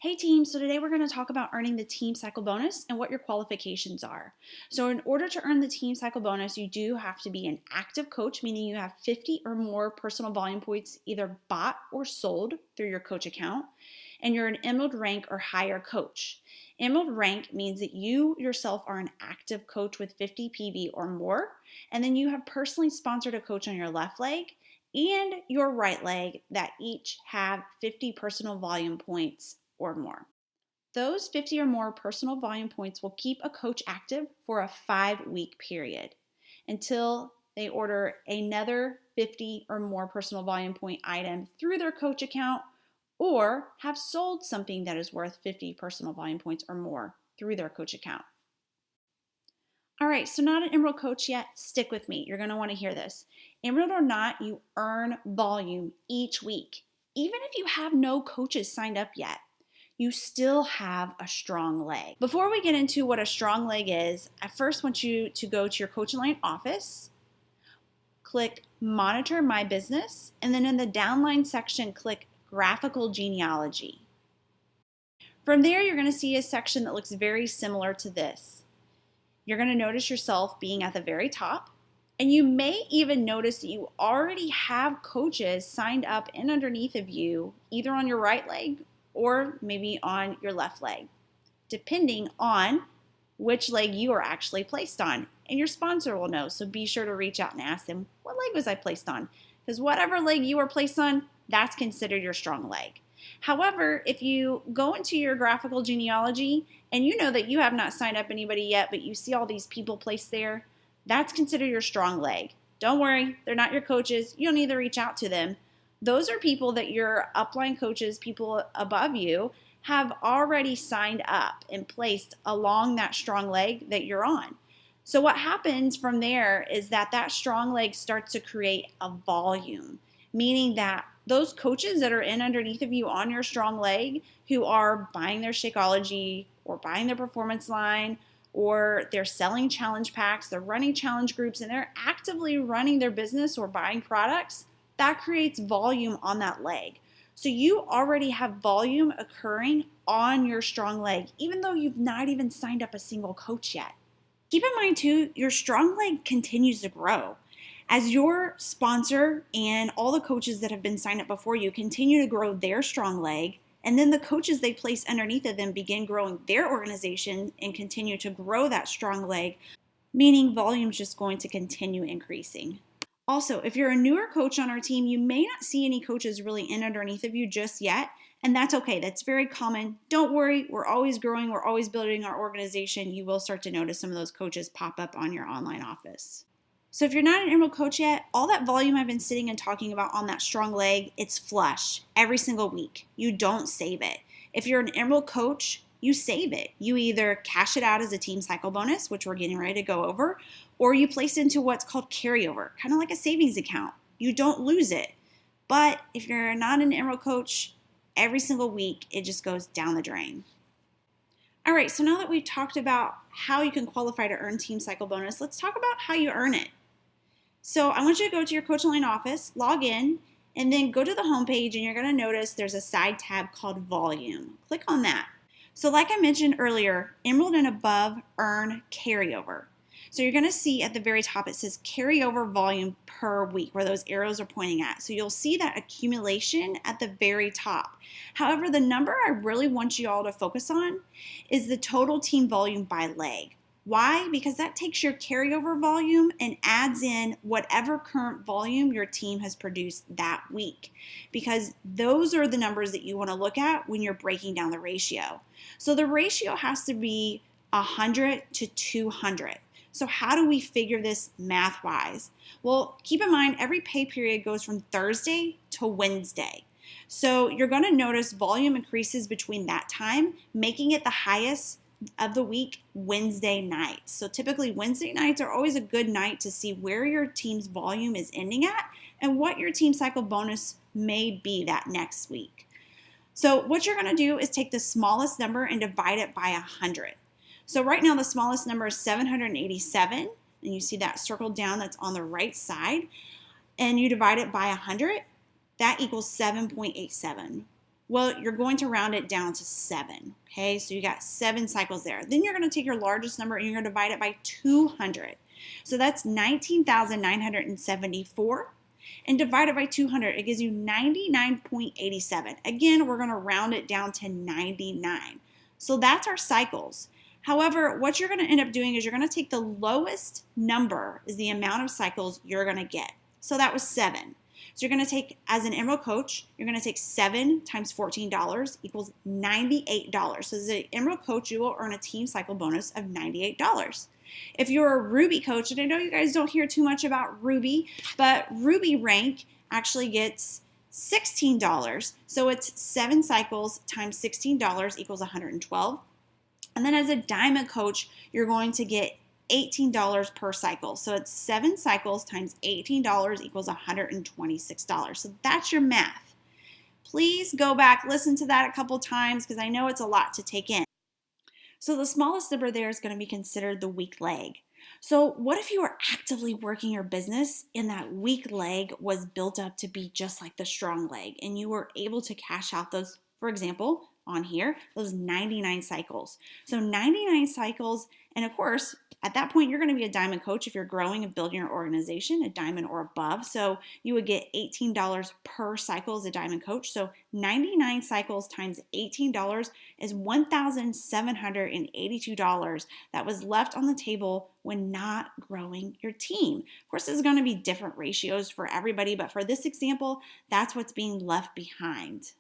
Hey team, so today we're going to talk about earning the team cycle bonus and what your qualifications are. So in order to earn the team cycle bonus, you do have to be an active coach, meaning you have 50 or more personal volume points either bought or sold through your coach account, and you're an Emerald rank or higher coach. Emerald rank means that you yourself are an active coach with 50 PV or more, and then you have personally sponsored a coach on your left leg and your right leg that each have 50 personal volume points or more. Those 50 or more personal volume points will keep a coach active for a 5-week period until they order another 50 or more personal volume point item through their coach account or have sold something that is worth 50 personal volume points or more through their coach account. All right, so not an Emerald coach yet, stick with me. You're going to want to hear this. Emerald or not, you earn volume each week. Even if you have no coaches signed up yet, you still have a strong leg. Before we get into what a strong leg is, I first want you to go to your Coach Online office, click Monitor My Business, and then in the downline section, click Graphical Genealogy. From there, you're going to see a section that looks very similar to this. You're going to notice yourself being at the very top, and you may even notice that you already have coaches signed up in underneath of you, either on your right leg or maybe on your left leg, depending on which leg you are actually placed on. And your sponsor will know, so be sure to reach out and ask them, what leg was I placed on? Because whatever leg you were placed on, that's considered your strong leg. However, if you go into your graphical genealogy and you know that you have not signed up anybody yet, but you see all these people placed there, that's considered your strong leg. Don't worry, they're not your coaches. You don't need to reach out to them. Those are people that your upline coaches, people above you, have already signed up and placed along that strong leg that you're on. So what happens from there is that strong leg starts to create a volume, meaning that those coaches that are in underneath of you on your strong leg who are buying their Shakeology or buying their performance line or they're selling challenge packs, they're running challenge groups, and they're actively running their business or buying products, that creates volume on that leg. So you already have volume occurring on your strong leg, even though you've not even signed up a single coach yet. Keep in mind too, your strong leg continues to grow. As your sponsor and all the coaches that have been signed up before you continue to grow their strong leg, and then the coaches they place underneath of them begin growing their organization and continue to grow that strong leg, meaning volume is just going to continue increasing. Also, if you're a newer coach on our team, you may not see any coaches really in underneath of you just yet, and that's okay. That's very common. Don't worry, we're always growing, we're always building our organization. You will start to notice some of those coaches pop up on your online office. So if you're not an Emerald coach yet, all that volume I've been sitting and talking about on that strong leg, it's flush every single week. You don't save it. If you're an Emerald coach, you save it. You either cash it out as a team cycle bonus, which we're getting ready to go over, or you place it into what's called carryover, kind of like a savings account. You don't lose it. But if you're not an Emerald coach, every single week, it just goes down the drain. All right, so now that we've talked about how you can qualify to earn team cycle bonus, let's talk about how you earn it. So I want you to go to your Coach Online office, log in, and then go to the homepage, and you're going to notice there's a side tab called Volume. Click on that. So like I mentioned earlier, Emerald and above earn carryover. So you're going to see at the very top it says carryover volume per week, where those arrows are pointing at. So you'll see that accumulation at the very top. However, the number I really want you all to focus on is the total team volume by leg. Why? Because that takes your carryover volume and adds in whatever current volume your team has produced that week. Because those are the numbers that you want to look at when you're breaking down the ratio. So the ratio has to be 100 to 200. So how do we figure this math-wise? Well, keep in mind every pay period goes from Thursday to Wednesday. So you're going to notice volume increases between that time, making it the highest of the week Wednesday nights. So typically Wednesday nights are always a good night to see where your team's volume is ending at and what your team cycle bonus may be that next week. So what you're going to do is take the smallest number and divide it by 100. So right now the smallest number is 787, and you see that circled down that's on the right side, and you divide it by 100, that equals 7.87. Well, you're going to round it down to 7, okay? So you got 7 cycles there. Then you're going to take your largest number and you're going to divide it by 200. So that's 19,974. And divide it by 200, it gives you 99.87. Again, we're going to round it down to 99. So that's our cycles. However, what you're going to end up doing is you're going to take the lowest number is the amount of cycles you're going to get. So that was 7. So you're going to take, as an Emerald Coach, you're going to take 7 times $14 equals $98. So as an Emerald Coach, you will earn a team cycle bonus of $98. If you're a Ruby Coach, and I know you guys don't hear too much about Ruby, but Ruby rank actually gets $16. So it's 7 cycles times $16 equals $112. And then as a Diamond Coach, you're going to get $18 per cycle. So it's 7 cycles times $18 equals $126. So that's your math. Please go back, listen to that a couple times because I know it's a lot to take in. So the smallest number there is going to be considered the weak leg. So what if you were actively working your business and that weak leg was built up to be just like the strong leg and you were able to cash out those, for example, on here, those 99 cycles. So 99 cycles, and of course, at that point, you're going to be a Diamond Coach if you're growing and building your organization, a Diamond or above. So you would get $18 per cycle as a Diamond Coach. So 99 cycles times $18 is $1,782 that was left on the table when not growing your team. Of course, there's going to be different ratios for everybody, but for this example, that's what's being left behind.